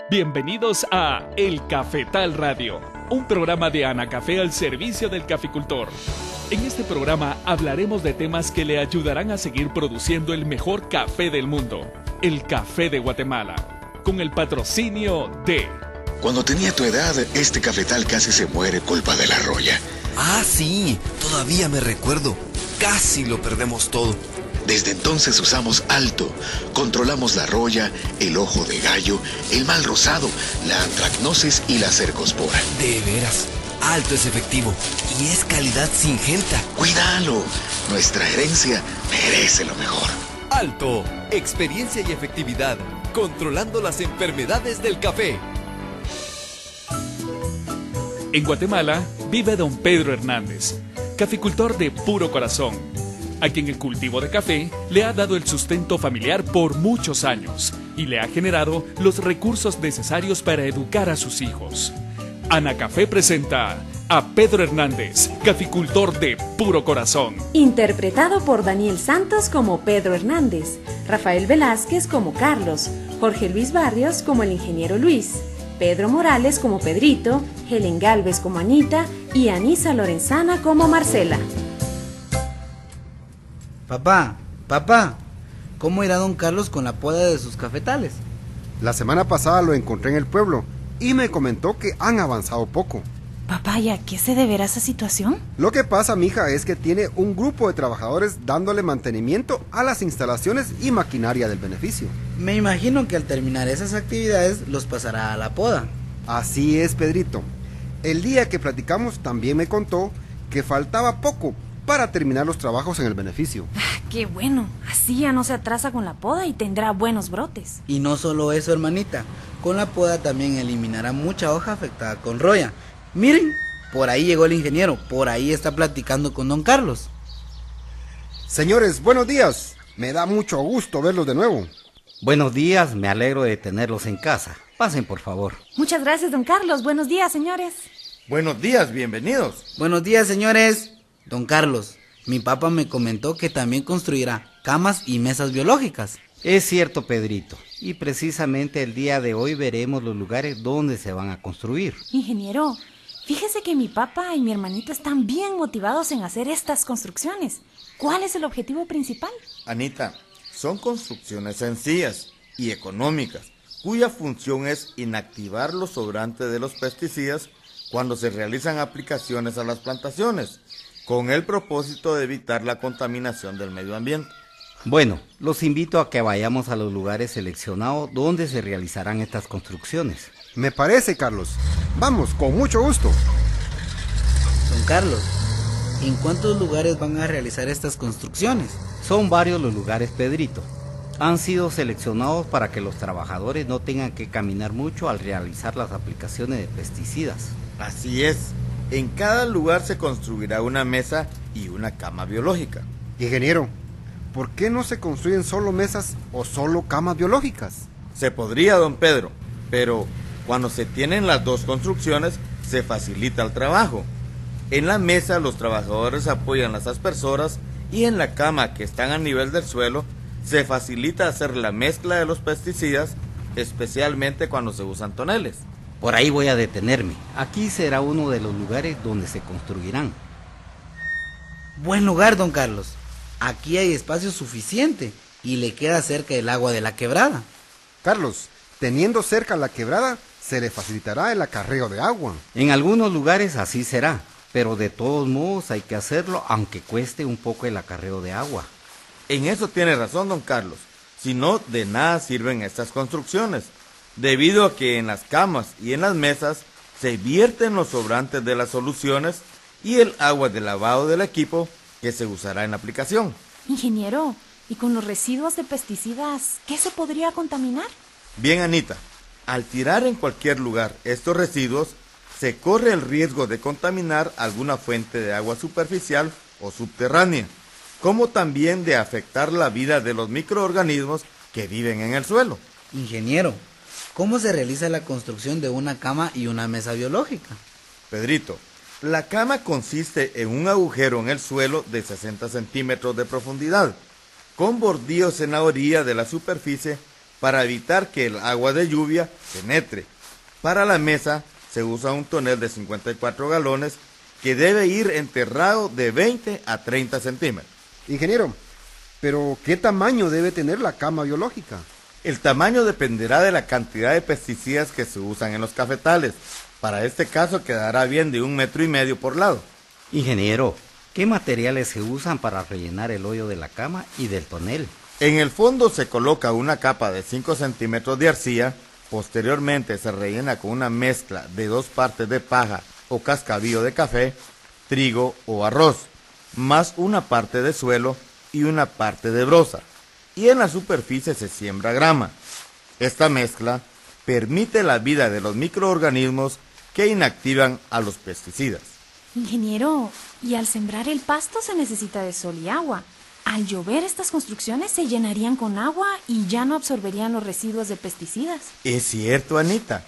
Bienvenidos a El Cafetal Radio, un programa de Anacafé al servicio del caficultor. En este programa hablaremos de temas que le ayudarán a seguir produciendo el mejor café del mundo, el café de Guatemala, con el patrocinio de... Cuando tenía tu edad, este cafetal casi se muere culpa de la roya. Ah, sí, todavía me recuerdo. Casi lo perdemos todo. Desde entonces usamos Alto. Controlamos la roya, el ojo de gallo, el mal rosado, la antracnosis y la cercospora. De veras, Alto es efectivo y es calidad Syngenta. ¡Cuídalo! Nuestra herencia merece lo mejor. Alto, experiencia y efectividad, controlando las enfermedades del café. En Guatemala vive don Pedro Hernández, caficultor de puro corazón, a quien el cultivo de café le ha dado el sustento familiar por muchos años y le ha generado los recursos necesarios para educar a sus hijos. Anacafé presenta a Pedro Hernández, caficultor de puro corazón. Interpretado por Daniel Santos como Pedro Hernández, Rafael Velázquez como Carlos, Jorge Luis Barrios como el ingeniero Luis, Pedro Morales como Pedrito, Helen Galvez como Anita y Anisa Lorenzana como Marcela. Papá, ¿cómo irá don Carlos con la poda de sus cafetales? La semana pasada lo encontré en el pueblo y me comentó que han avanzado poco. Papá, ¿y a qué se deberá esa situación? Lo que pasa, mija, es que tiene un grupo de trabajadores dándole mantenimiento a las instalaciones y maquinaria del beneficio. Me imagino que al terminar esas actividades los pasará a la poda. Así es, Pedrito. El día que platicamos también me contó que faltaba poco para terminar los trabajos en el beneficio. ¡Qué bueno! Así ya no se atrasa con la poda y tendrá buenos brotes. Y no solo eso, hermanita. Con la poda también eliminará mucha hoja afectada con roya. Miren, por ahí llegó el ingeniero, por ahí está platicando con don Carlos. Señores, buenos días. Me da mucho gusto verlos de nuevo. Buenos días, me alegro de tenerlos en casa. Pasen, por favor. Muchas gracias, don Carlos. Buenos días, señores. Buenos días, bienvenidos. Buenos días, señores. Don Carlos, mi papá me comentó que también construirá camas y mesas biológicas. Es cierto, Pedrito. Y precisamente el día de hoy veremos los lugares donde se van a construir. Ingeniero, fíjese que mi papá y mi hermanito están bien motivados en hacer estas construcciones. ¿Cuál es el objetivo principal? Anita, son construcciones sencillas y económicas, cuya función es inactivar los sobrantes de los pesticidas cuando se realizan aplicaciones a las plantaciones, con el propósito de evitar la contaminación del medio ambiente. Bueno, los invito a que vayamos a los lugares seleccionados donde se realizarán estas construcciones. Me parece, Carlos. Vamos, con mucho gusto. Don Carlos, ¿en cuántos lugares van a realizar estas construcciones? Son varios los lugares, Pedrito. Han sido seleccionados para que los trabajadores no tengan que caminar mucho al realizar las aplicaciones de pesticidas. Así es. En cada lugar se construirá una mesa y una cama biológica. Ingeniero, ¿por qué no se construyen solo mesas o solo camas biológicas? Se podría, don Pedro, pero cuando se tienen las dos construcciones se facilita el trabajo. En la mesa los trabajadores apoyan las aspersoras y en la cama, que están a nivel del suelo, se facilita hacer la mezcla de los pesticidas, especialmente cuando se usan toneles. Por ahí voy a detenerme. Aquí será uno de los lugares donde se construirán. Buen lugar, don Carlos. Aquí hay espacio suficiente y le queda cerca el agua de la quebrada. Carlos, teniendo cerca la quebrada, se le facilitará el acarreo de agua. En algunos lugares así será, pero de todos modos hay que hacerlo aunque cueste un poco el acarreo de agua. En eso tiene razón, don Carlos. Si no, de nada sirven estas construcciones, debido a que en las camas y en las mesas se vierten los sobrantes de las soluciones y el agua de lavado del equipo que se usará en la aplicación. Ingeniero, ¿y con los residuos de pesticidas, qué se podría contaminar? Bien, Anita, al tirar en cualquier lugar estos residuos, se corre el riesgo de contaminar alguna fuente de agua superficial o subterránea, como también de afectar la vida de los microorganismos que viven en el suelo. Ingeniero, ¿cómo se realiza la construcción de una cama y una mesa biológica? Pedrito, la cama consiste en un agujero en el suelo de 60 centímetros de profundidad, con bordillos en la orilla de la superficie para evitar que el agua de lluvia penetre. Para la mesa se usa un tonel de 54 galones que debe ir enterrado de 20 a 30 centímetros. Ingeniero, pero ¿qué tamaño debe tener la cama biológica? El tamaño dependerá de la cantidad de pesticidas que se usan en los cafetales. Para este caso quedará bien de 1,5 metros por lado. Ingeniero, ¿qué materiales se usan para rellenar el hoyo de la cama y del tonel? En el fondo se coloca una capa de 5 centímetros de arcilla. Posteriormente se rellena con una mezcla de 2 partes de paja o cascabillo de café, trigo o arroz, más una parte de suelo y una parte de broza. Y en la superficie se siembra grama. Esta mezcla permite la vida de los microorganismos que inactivan a los pesticidas. Ingeniero, y al sembrar el pasto se necesita de sol y agua. Al llover estas construcciones se llenarían con agua y ya no absorberían los residuos de pesticidas. Es cierto, Anita.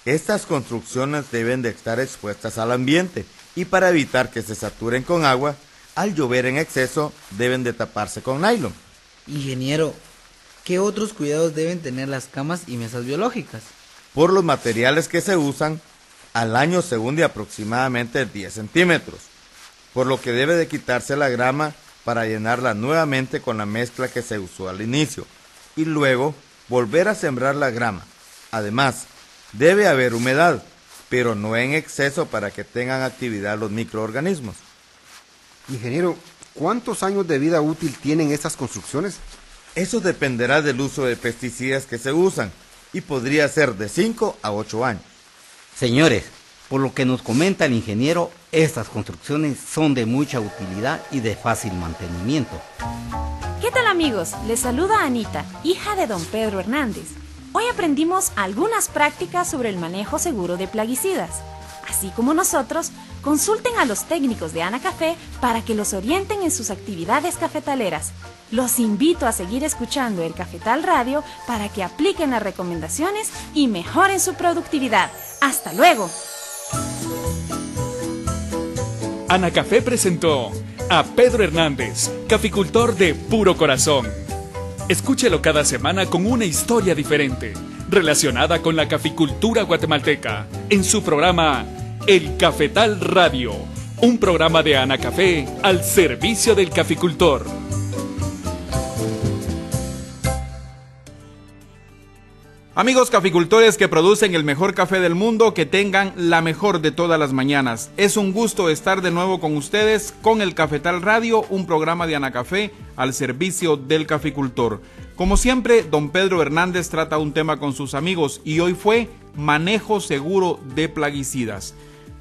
Estas construcciones deben de estar expuestas al ambiente y para evitar que se saturen con agua, al llover en exceso deben de taparse con nylon. Ingeniero, ¿qué otros cuidados deben tener las camas y mesas biológicas? Por los materiales que se usan, al año se hunde aproximadamente 10 centímetros, por lo que debe de quitarse la grama para llenarla nuevamente con la mezcla que se usó al inicio, y luego volver a sembrar la grama. Además, debe haber humedad, pero no en exceso para que tengan actividad los microorganismos. Ingeniero, ¿cuántos años de vida útil tienen estas construcciones? Eso dependerá del uso de pesticidas que se usan, y podría ser de 5 a 8 años. Señores, por lo que nos comenta el ingeniero, estas construcciones son de mucha utilidad y de fácil mantenimiento. ¿Qué tal, amigos? Les saluda Anita, hija de don Pedro Hernández. Hoy aprendimos algunas prácticas sobre el manejo seguro de plaguicidas. Así como nosotros, consulten a los técnicos de Anacafé para que los orienten en sus actividades cafetaleras. Los invito a seguir escuchando el Cafetal Radio para que apliquen las recomendaciones y mejoren su productividad. ¡Hasta luego! Anacafé presentó a Pedro Hernández, caficultor de puro corazón. Escúchelo cada semana con una historia diferente, relacionada con la caficultura guatemalteca, en su programa El Cafetal Radio, un programa de Anacafé al servicio del caficultor. Amigos caficultores que producen el mejor café del mundo, que tengan la mejor de todas las mañanas. Es un gusto estar de nuevo con ustedes con el Cafetal Radio, un programa de Anacafé al servicio del caficultor. Como siempre, don Pedro Hernández trata un tema con sus amigos y hoy fue manejo seguro de plaguicidas.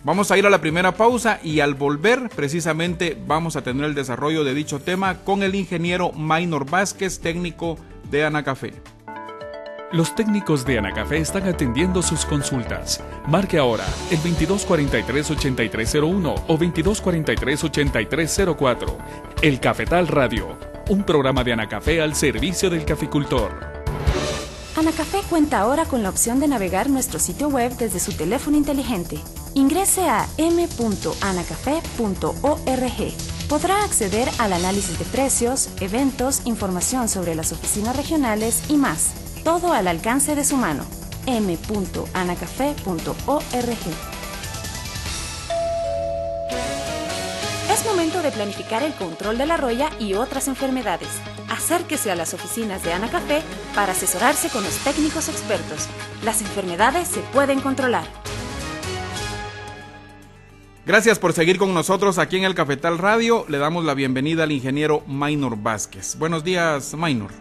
Vamos a ir a la primera pausa y al volver precisamente vamos a tener el desarrollo de dicho tema con el ingeniero Maynor Vázquez, técnico de Anacafé. Los técnicos de Anacafé están atendiendo sus consultas. Marque ahora el 2243-8301 o 2243-8304. El Cafetal Radio, un programa de Anacafé al servicio del caficultor. Anacafé cuenta ahora con la opción de navegar nuestro sitio web desde su teléfono inteligente. Ingrese a m.anacafé.org. Podrá acceder al análisis de precios, eventos, información sobre las oficinas regionales y más. Todo al alcance de su mano. m.anacafé.org. Es momento de planificar el control de la roya y otras enfermedades. Acérquese a las oficinas de Anacafé para asesorarse con los técnicos expertos. Las enfermedades se pueden controlar. Gracias por seguir con nosotros aquí en el Cafetal Radio. Le damos la bienvenida al ingeniero Maynor Vázquez. Buenos días, Maynor.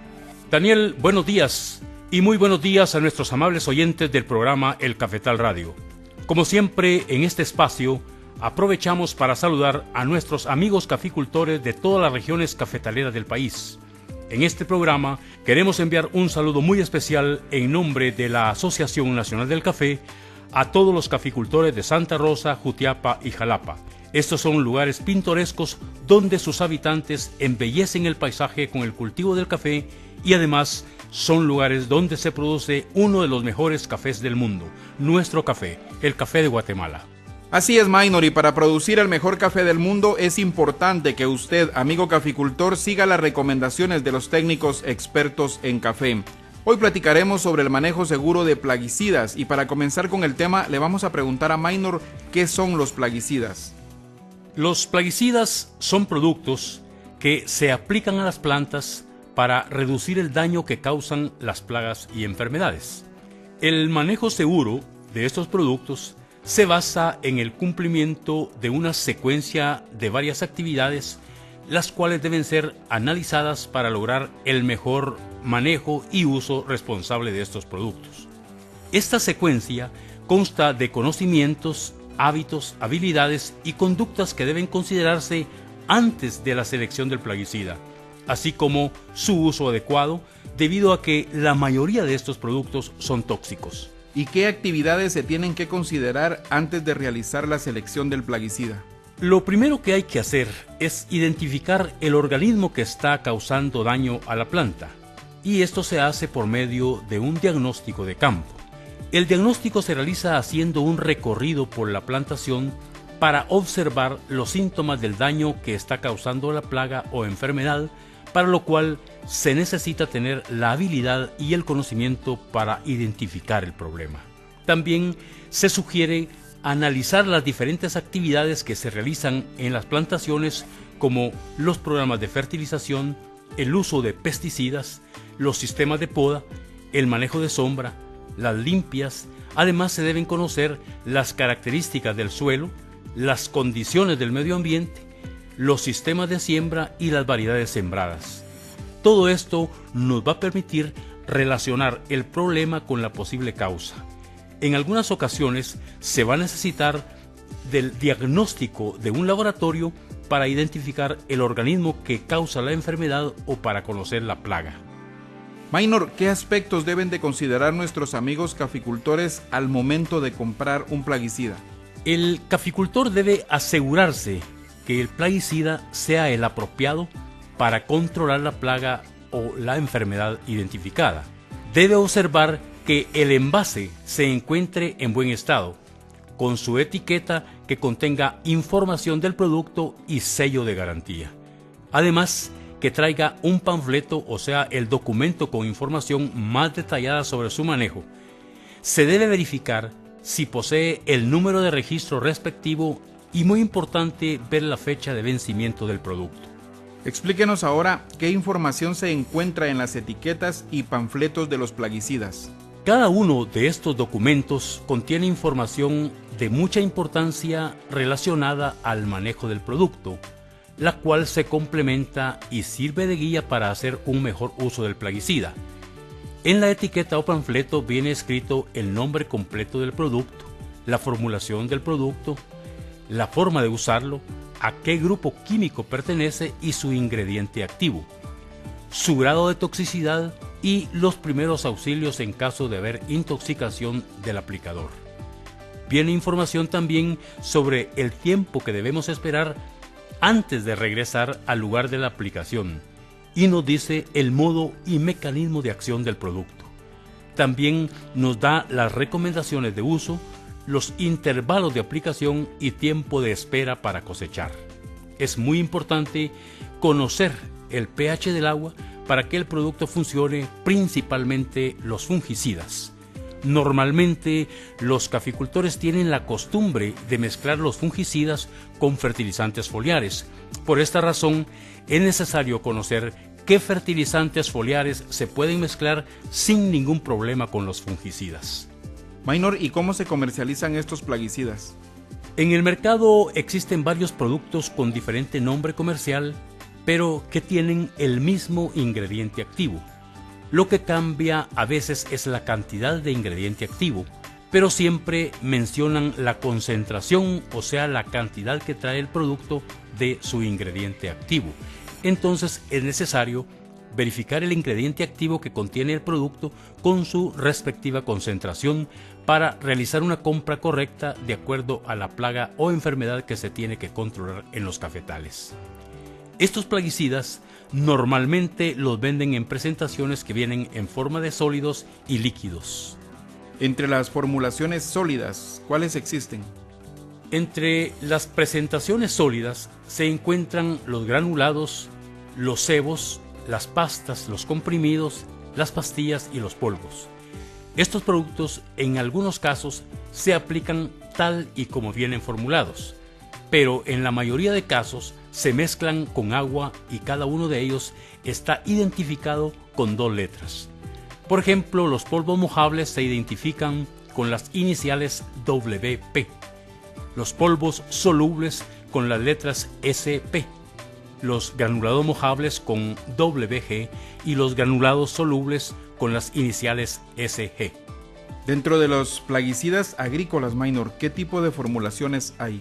Daniel, buenos días. Y muy buenos días a nuestros amables oyentes del programa El Cafetal Radio. Como siempre, en este espacio, aprovechamos para saludar a nuestros amigos caficultores de todas las regiones cafetaleras del país. En este programa queremos enviar un saludo muy especial en nombre de la Asociación Nacional del Café a todos los caficultores de Santa Rosa, Jutiapa y Jalapa. Estos son lugares pintorescos donde sus habitantes embellecen el paisaje con el cultivo del café y además son lugares donde se produce uno de los mejores cafés del mundo, nuestro café, el café de Guatemala. Así es, Maynor, y para producir el mejor café del mundo es importante que usted, amigo caficultor, siga las recomendaciones de los técnicos expertos en café. Hoy platicaremos sobre el manejo seguro de plaguicidas y para comenzar con el tema le vamos a preguntar a Maynor qué son los plaguicidas. Los plaguicidas son productos que se aplican a las plantas para reducir el daño que causan las plagas y enfermedades. El manejo seguro de estos productos se basa en el cumplimiento de una secuencia de varias actividades, las cuales deben ser analizadas para lograr el mejor manejo y uso responsable de estos productos. Esta secuencia consta de conocimientos, hábitos, habilidades y conductas que deben considerarse antes de la selección del plaguicida, así como su uso adecuado, debido a que la mayoría de estos productos son tóxicos. ¿Y qué actividades se tienen que considerar antes de realizar la selección del plaguicida? Lo primero que hay que hacer es identificar el organismo que está causando daño a la planta, y esto se hace por medio de un diagnóstico de campo. El diagnóstico se realiza haciendo un recorrido por la plantación para observar los síntomas del daño que está causando la plaga o enfermedad, para lo cual se necesita tener la habilidad y el conocimiento para identificar el problema. También se sugiere analizar las diferentes actividades que se realizan en las plantaciones, como los programas de fertilización, el uso de pesticidas, los sistemas de poda, el manejo de sombra, las limpias. Además se deben conocer las características del suelo, las condiciones del medio ambiente, los sistemas de siembra y las variedades sembradas. Todo esto nos va a permitir relacionar el problema con la posible causa. En algunas ocasiones se va a necesitar del diagnóstico de un laboratorio para identificar el organismo que causa la enfermedad o para conocer la plaga. Maynor, ¿qué aspectos deben de considerar nuestros amigos caficultores al momento de comprar un plaguicida? El caficultor debe asegurarse que el plaguicida sea el apropiado para controlar la plaga o la enfermedad identificada. Debe observar que el envase se encuentre en buen estado, con su etiqueta que contenga información del producto y sello de garantía. Además, que traiga un panfleto, o sea, el documento con información más detallada sobre su manejo. Se debe verificar si posee el número de registro respectivo y, muy importante, ver la fecha de vencimiento del producto. Explíquenos ahora qué información se encuentra en las etiquetas y panfletos de los plaguicidas. Cada uno de estos documentos contiene información de mucha importancia relacionada al manejo del producto, la cual se complementa y sirve de guía para hacer un mejor uso del plaguicida. En la etiqueta o panfleto viene escrito el nombre completo del producto, la formulación del producto, la forma de usarlo, a qué grupo químico pertenece y su ingrediente activo, su grado de toxicidad y los primeros auxilios en caso de haber intoxicación del aplicador. Viene información también sobre el tiempo que debemos esperar antes de regresar al lugar de la aplicación y nos dice el modo y mecanismo de acción del producto. También nos da las recomendaciones de uso, los intervalos de aplicación y tiempo de espera para cosechar. Es muy importante conocer el pH del agua para que el producto funcione, principalmente los fungicidas. Normalmente los caficultores tienen la costumbre de mezclar los fungicidas con fertilizantes foliares. Por esta razón es necesario conocer qué fertilizantes foliares se pueden mezclar sin ningún problema con los fungicidas. Maynor, ¿y cómo se comercializan estos plaguicidas? En el mercado existen varios productos con diferente nombre comercial, pero que tienen el mismo ingrediente activo. Lo que cambia a veces es la cantidad de ingrediente activo, pero siempre mencionan la concentración, o sea, la cantidad que trae el producto de su ingrediente activo. Entonces es necesario verificar el ingrediente activo que contiene el producto con su respectiva concentración para realizar una compra correcta de acuerdo a la plaga o enfermedad que se tiene que controlar en los cafetales. Estos plaguicidas normalmente los venden en presentaciones que vienen en forma de sólidos y líquidos. Entre las formulaciones sólidas, ¿cuáles existen? Entre las presentaciones sólidas se encuentran los granulados, los cebos, las pastas, los comprimidos las pastillas y los polvos. Estos productos en algunos casos se aplican tal y como vienen formulados, pero en la mayoría de casos se mezclan con agua y cada uno de ellos está identificado con 2 letras. Por ejemplo, los polvos mojables se identifican con las iniciales WP, los polvos solubles con las letras SP, los granulados mojables con WG y los granulados solubles con las iniciales SG. Dentro de los plaguicidas agrícolas, Minor, ¿qué tipo de formulaciones hay?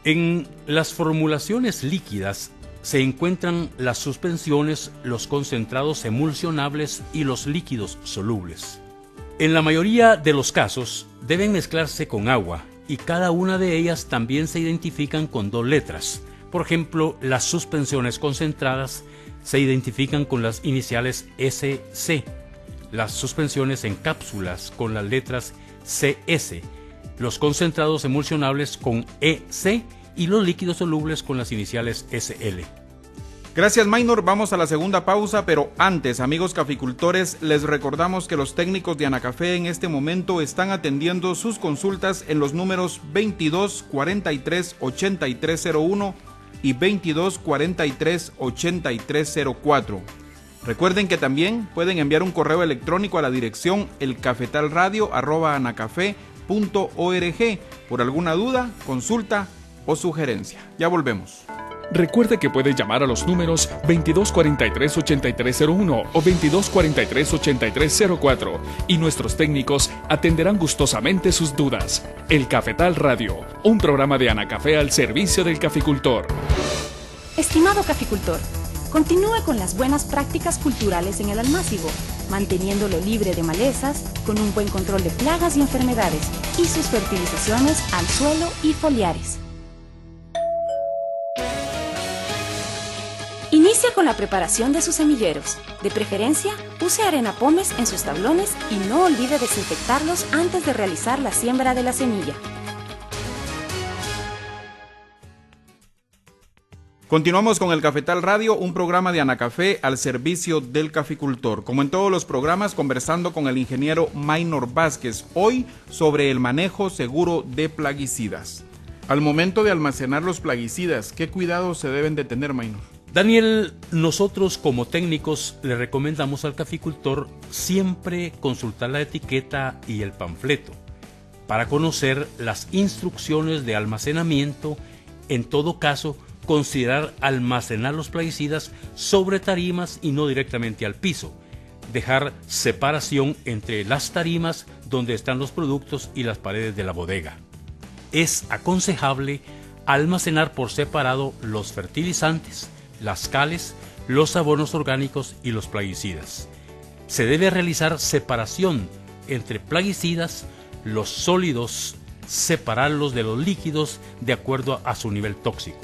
En las formulaciones líquidas se encuentran las suspensiones, los concentrados emulsionables y los líquidos solubles. En la mayoría de los casos deben mezclarse con agua y cada una de ellas también se identifican con 2 letras. Por ejemplo, las suspensiones concentradas se identifican con las iniciales SC, las suspensiones en cápsulas con las letras CS, los concentrados emulsionables con EC y los líquidos solubles con las iniciales SL. Gracias, Minor. Vamos a la segunda pausa, pero antes, amigos caficultores, les recordamos que los técnicos de Anacafé en este momento están atendiendo sus consultas en los números 22 43 8301 y 22 43 8304. Recuerden que también pueden enviar un correo electrónico a la dirección elcafetalradio@anacafé.org por alguna duda, consulta o sugerencia. Ya volvemos. Recuerde que puede llamar a los números 2243-8301 o 2243-8304 y nuestros técnicos atenderán gustosamente sus dudas. El Cafetal Radio, un programa de Anacafé al servicio del caficultor. Estimado caficultor, continúe con las buenas prácticas culturales en el almácigo, manteniéndolo libre de malezas, con un buen control de plagas y enfermedades y sus fertilizaciones al suelo y foliares. Inicia con la preparación de sus semilleros. De preferencia, use arena pómez en sus tablones y no olvide desinfectarlos antes de realizar la siembra de la semilla. Continuamos con el Cafetal Radio, un programa de Anacafé al servicio del caficultor. Como en todos los programas, conversando con el ingeniero Minor Vázquez, hoy sobre el manejo seguro de plaguicidas. Al momento de almacenar los plaguicidas, ¿qué cuidados se deben de tener, Minor? Daniel, nosotros como técnicos le recomendamos al caficultor siempre consultar la etiqueta y el panfleto para conocer las instrucciones de almacenamiento. En todo caso, considerar almacenar los plaguicidas sobre tarimas y no directamente al piso. Dejar separación entre las tarimas donde están los productos y las paredes de la bodega. Es aconsejable almacenar por separado los fertilizantes, las cales, los abonos orgánicos y los plaguicidas. Se debe realizar separación entre plaguicidas, los sólidos, separarlos de los líquidos de acuerdo a su nivel tóxico.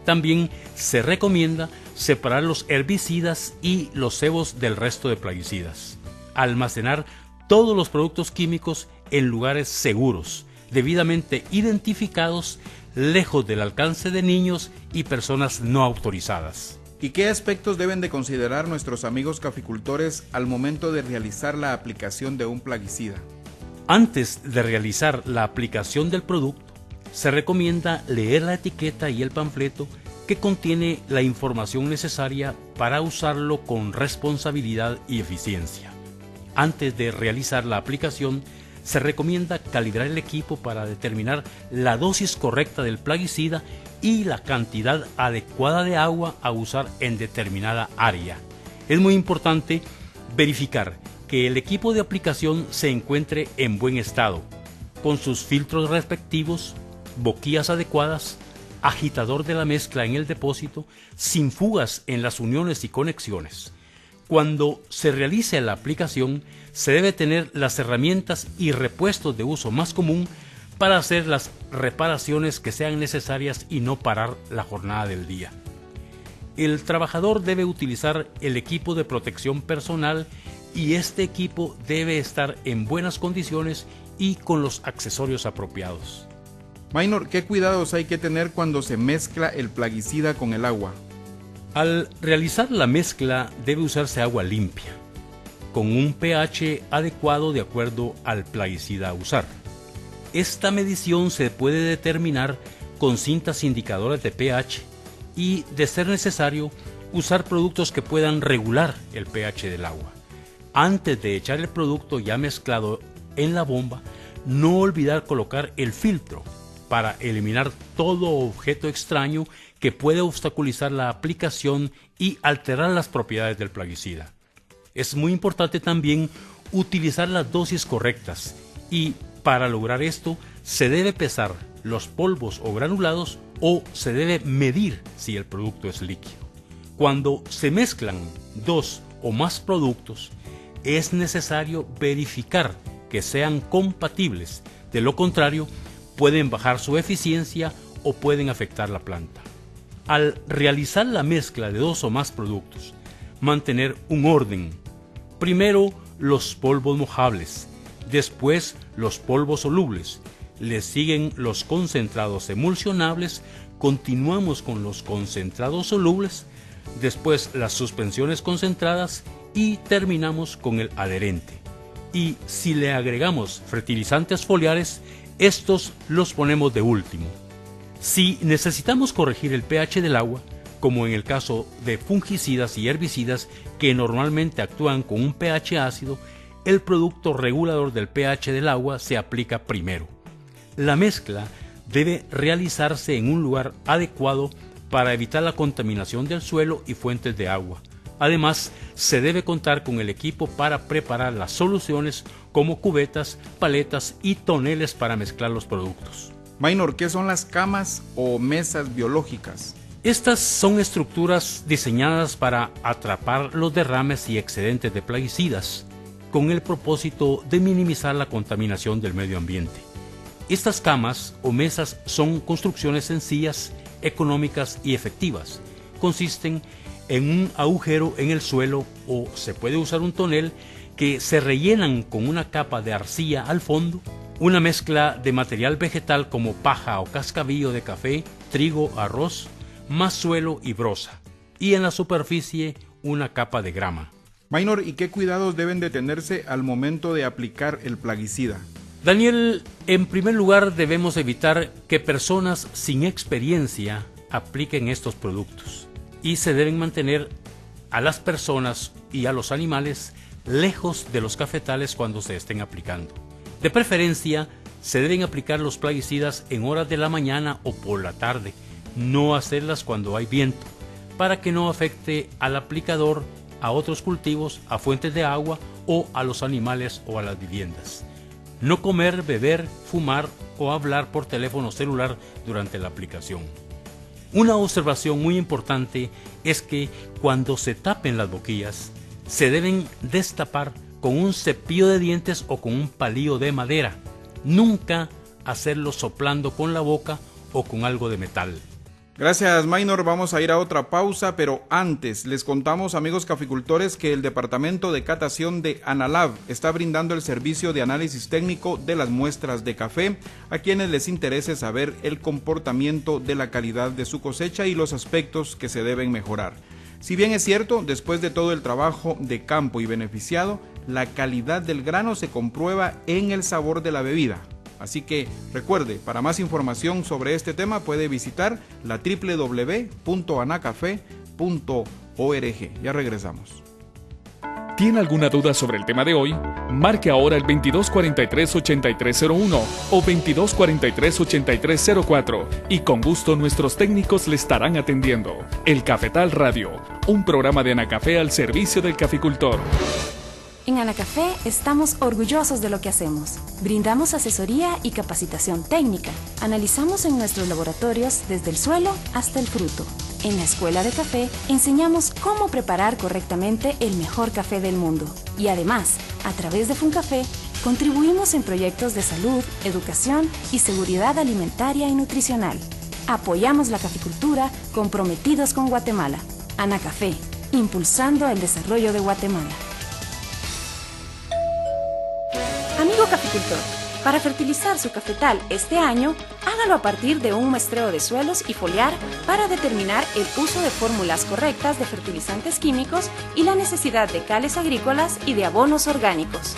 También se recomienda separar los herbicidas y los cebos del resto de plaguicidas. Almacenar todos los productos químicos en lugares seguros, debidamente identificados, lejos del alcance de niños y personas no autorizadas. ¿Y qué aspectos deben de considerar nuestros amigos caficultores al momento de realizar la aplicación de un plaguicida? Antes de realizar la aplicación del producto, se recomienda leer la etiqueta y el panfleto que contiene la información necesaria para usarlo con responsabilidad y eficiencia. Antes de realizar la aplicación, se recomienda calibrar el equipo para determinar la dosis correcta del plaguicida y la cantidad adecuada de agua a usar en determinada área. Es muy importante verificar que el equipo de aplicación se encuentre en buen estado, con sus filtros respectivos, boquillas adecuadas, agitador de la mezcla en el depósito, sin fugas en las uniones y conexiones. Cuando se realice la aplicación, se debe tener las herramientas y repuestos de uso más común para hacer las reparaciones que sean necesarias y no parar la jornada del día. El trabajador debe utilizar el equipo de protección personal y este equipo debe estar en buenas condiciones y con los accesorios apropiados. Minor, ¿qué cuidados hay que tener cuando se mezcla el plaguicida con el agua? Al realizar la mezcla debe usarse agua limpia. con un pH adecuado de acuerdo al plaguicida a usar. Esta medición se puede determinar con cintas indicadoras de pH y, de ser necesario, usar productos que puedan regular el pH del agua. Antes de echar el producto ya mezclado en la bomba, no olvidar colocar el filtro para eliminar todo objeto extraño que puede obstaculizar la aplicación y alterar las propiedades del plaguicida. Es muy importante también utilizar las dosis correctas y, para lograr esto, se debe pesar los polvos o granulados o se debe medir si el producto es líquido. Cuando se mezclan 2 o más productos, es necesario verificar que sean compatibles. De lo contrario, pueden bajar su eficiencia o pueden afectar la planta. Al realizar la mezcla de 2 o más productos, mantener un orden. Primero los polvos mojables, después los polvos solubles, le siguen los concentrados emulsionables, continuamos con los concentrados solubles, después las suspensiones concentradas y terminamos con el adherente. Y si le agregamos fertilizantes foliares, estos los ponemos de último. Si necesitamos corregir el pH del agua, como en el caso de fungicidas y herbicidas que normalmente actúan con un pH ácido, el producto regulador del pH del agua se aplica primero. La mezcla debe realizarse en un lugar adecuado para evitar la contaminación del suelo y fuentes de agua. Además, se debe contar con el equipo para preparar las soluciones como cubetas, paletas y toneles para mezclar los productos. Maynor, ¿qué son las camas o mesas biológicas? Estas son estructuras diseñadas para atrapar los derrames y excedentes de plaguicidas, con el propósito de minimizar la contaminación del medio ambiente. Estas camas o mesas son construcciones sencillas, económicas y efectivas. Consisten en un agujero en el suelo o se puede usar un tonel que se rellenan con una capa de arcilla al fondo, una mezcla de material vegetal como paja o cascabillo de café, trigo, arroz, más suelo y brosa, y en la superficie una capa de grama. Maynor, ¿y qué cuidados deben de tenerse al momento de aplicar el plaguicida? Daniel, en primer lugar debemos evitar que personas sin experiencia apliquen estos productos y se deben mantener a las personas y a los animales lejos de los cafetales cuando se estén aplicando. De preferencia, se deben aplicar los plaguicidas en horas de la mañana o por la tarde, no hacerlas cuando hay viento, para que no afecte al aplicador, a otros cultivos, a fuentes de agua o a los animales o a las viviendas. No comer, beber, fumar o hablar por teléfono celular durante la aplicación. Una observación muy importante es que cuando se tapen las boquillas, se deben destapar con un cepillo de dientes o con un palillo de madera. Nunca hacerlo soplando con la boca o con algo de metal. Gracias, Maynor. Vamos a ir a otra pausa, pero antes les contamos, amigos caficultores, que el Departamento de Catación de Analab está brindando el servicio de análisis técnico de las muestras de café a quienes les interese saber el comportamiento de la calidad de su cosecha y los aspectos que se deben mejorar. Si bien es cierto, después de todo el trabajo de campo y beneficiado, la calidad del grano se comprueba en el sabor de la bebida. Así que recuerde, para más información sobre este tema puede visitar la www.anacafe.org. Ya regresamos. ¿Tiene alguna duda sobre el tema de hoy? Marque ahora el 2243-8301 o 2243-8304 y con gusto nuestros técnicos le estarán atendiendo. El Cafetal Radio, un programa de Anacafé al servicio del caficultor. En Anacafé estamos orgullosos de lo que hacemos. Brindamos asesoría y capacitación técnica. Analizamos en nuestros laboratorios desde el suelo hasta el fruto. En la Escuela de Café enseñamos cómo preparar correctamente el mejor café del mundo. Y además, a través de FUNCAFÉ, contribuimos en proyectos de salud, educación y seguridad alimentaria y nutricional. Apoyamos la caficultura comprometidos con Guatemala. Anacafé, impulsando el desarrollo de Guatemala. Amigo caficultor, Para fertilizar su cafetal este año, hágalo a partir de un muestreo de suelos y foliar para determinar el uso de fórmulas correctas de fertilizantes químicos y la necesidad de cales agrícolas y de abonos orgánicos.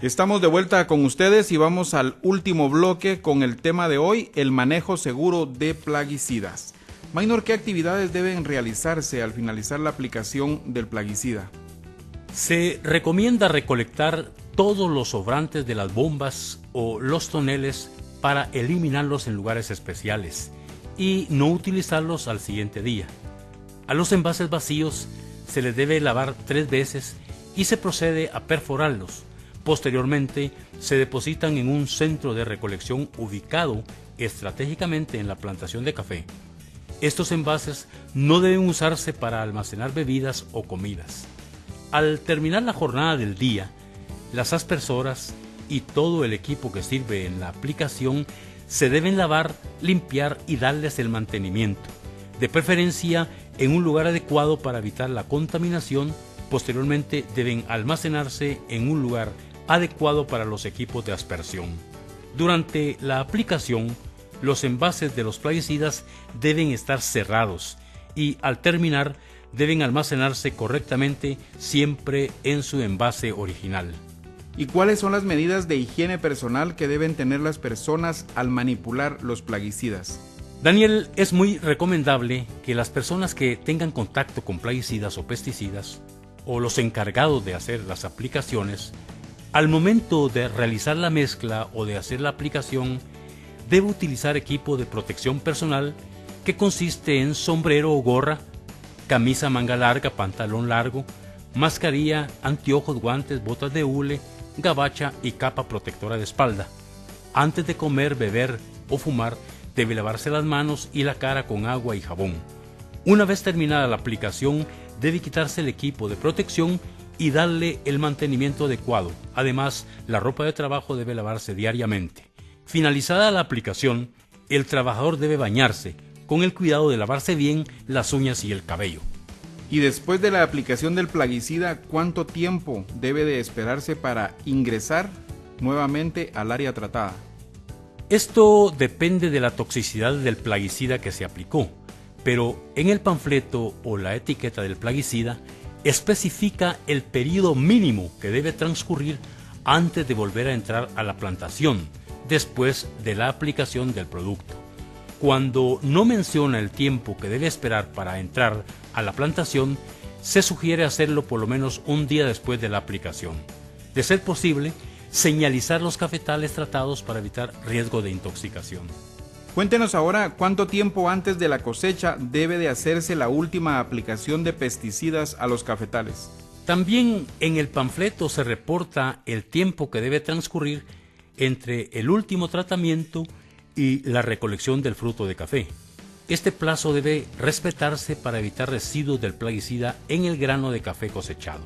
Estamos de vuelta con ustedes y vamos al último bloque con el tema de hoy, el manejo seguro de plaguicidas. Maynor, ¿qué actividades deben realizarse al finalizar la aplicación del plaguicida? Se recomienda recolectar todos los sobrantes de las bombas o los toneles para eliminarlos en lugares especiales y no utilizarlos al siguiente día. A los envases vacíos se les debe lavar 3 veces y se procede a perforarlos. Posteriormente se depositan en un centro de recolección ubicado estratégicamente en la plantación de café. Estos envases no deben usarse para almacenar bebidas o comidas. Al terminar la jornada del día, las aspersoras y todo el equipo que sirve en la aplicación se deben lavar, limpiar y darles el mantenimiento, de preferencia en un lugar adecuado para evitar la contaminación. Posteriormente deben almacenarse en un lugar adecuado para los equipos de aspersión. Durante la aplicación, los envases de los plaguicidas deben estar cerrados y al terminar deben almacenarse correctamente siempre en su envase original. ¿Y cuáles son las medidas de higiene personal que deben tener las personas al manipular los plaguicidas? Daniel, es muy recomendable que las personas que tengan contacto con plaguicidas o pesticidas, o los encargados de hacer las aplicaciones, al momento de realizar la mezcla o de hacer la aplicación, debe utilizar equipo de protección personal que consiste en sombrero o gorra, camisa manga larga, pantalón largo, mascarilla, anteojos, guantes, botas de hule, gabacha y capa protectora de espalda. Antes de comer, beber o fumar, debe lavarse las manos y la cara con agua y jabón. Una vez terminada la aplicación, debe quitarse el equipo de protección y darle el mantenimiento adecuado. Además, la ropa de trabajo debe lavarse diariamente. Finalizada la aplicación, el trabajador debe bañarse, con el cuidado de lavarse bien las uñas y el cabello. Y después de la aplicación del plaguicida, ¿cuánto tiempo debe de esperarse para ingresar nuevamente al área tratada? Esto depende de la toxicidad del plaguicida que se aplicó, pero en el panfleto o la etiqueta del plaguicida especifica el periodo mínimo que debe transcurrir antes de volver a entrar a la plantación, después de la aplicación del producto. Cuando no menciona el tiempo que debe esperar para entrar a la plantación, se sugiere hacerlo por lo menos un día después de la aplicación. De ser posible, señalizar los cafetales tratados para evitar riesgo de intoxicación. Cuéntenos ahora cuánto tiempo antes de la cosecha debe de hacerse la última aplicación de pesticidas a los cafetales. También en el panfleto se reporta el tiempo que debe transcurrir entre el último tratamiento y la recolección del fruto de café. Este plazo debe respetarse para evitar residuos del plaguicida en el grano de café cosechado.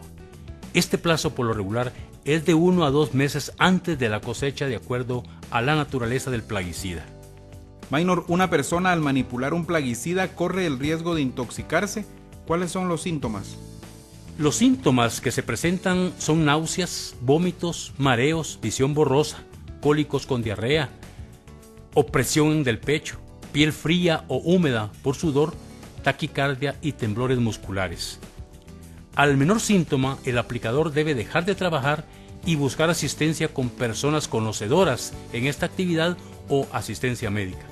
Este plazo por lo regular es de 1 a 2 meses antes de la cosecha de acuerdo a la naturaleza del plaguicida. Maynor, ¿una persona al manipular un plaguicida corre el riesgo de intoxicarse? ¿Cuáles son los síntomas? Los síntomas que se presentan son náuseas, vómitos, mareos, visión borrosa, cólicos con diarrea, opresión del pecho, piel fría o húmeda por sudor, taquicardia y temblores musculares. Al menor síntoma, el aplicador debe dejar de trabajar y buscar asistencia con personas conocedoras en esta actividad o asistencia médica.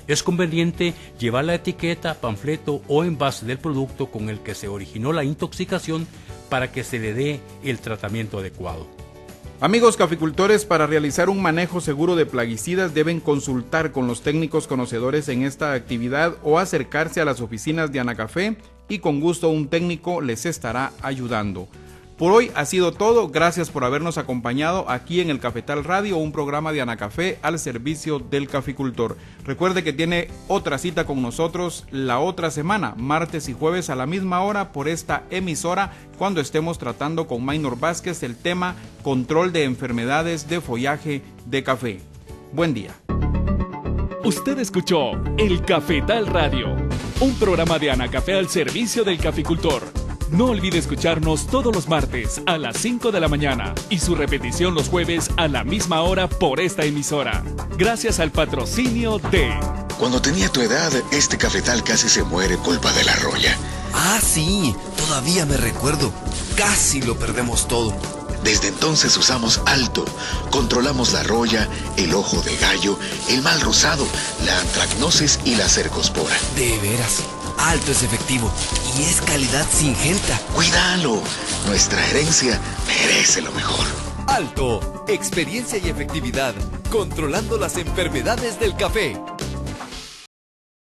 Es conveniente llevar la etiqueta, panfleto o envase del producto con el que se originó la intoxicación para que se le dé el tratamiento adecuado. Amigos caficultores, para realizar un manejo seguro de plaguicidas deben consultar con los técnicos conocedores en esta actividad o acercarse a las oficinas de Anacafé y con gusto un técnico les estará ayudando. Por hoy ha sido todo, gracias por habernos acompañado aquí en el Cafetal Radio, un programa de Anacafé al servicio del caficultor. Recuerde que tiene otra cita con nosotros la otra semana, martes y jueves a la misma hora por esta emisora, cuando estemos tratando con Maynor Vázquez el tema control de enfermedades de follaje de café. Buen día. Usted escuchó El Cafetal Radio, un programa de Anacafé al servicio del caficultor. No olvide escucharnos todos los martes a las 5 de la mañana y su repetición los jueves a la misma hora por esta emisora. Gracias al patrocinio de... Cuando tenía tu edad, este cafetal casi se muere culpa de la roya. Ah, sí, todavía me recuerdo. Casi lo perdemos todo. Desde entonces usamos Alto. Controlamos la roya, el ojo de gallo, el mal rosado, la antracnosis y la cercospora. De veras, Alto es efectivo y es calidad Syngenta. ¡Cuídalo! Nuestra herencia merece lo mejor. Alto, experiencia y efectividad, controlando las enfermedades del café.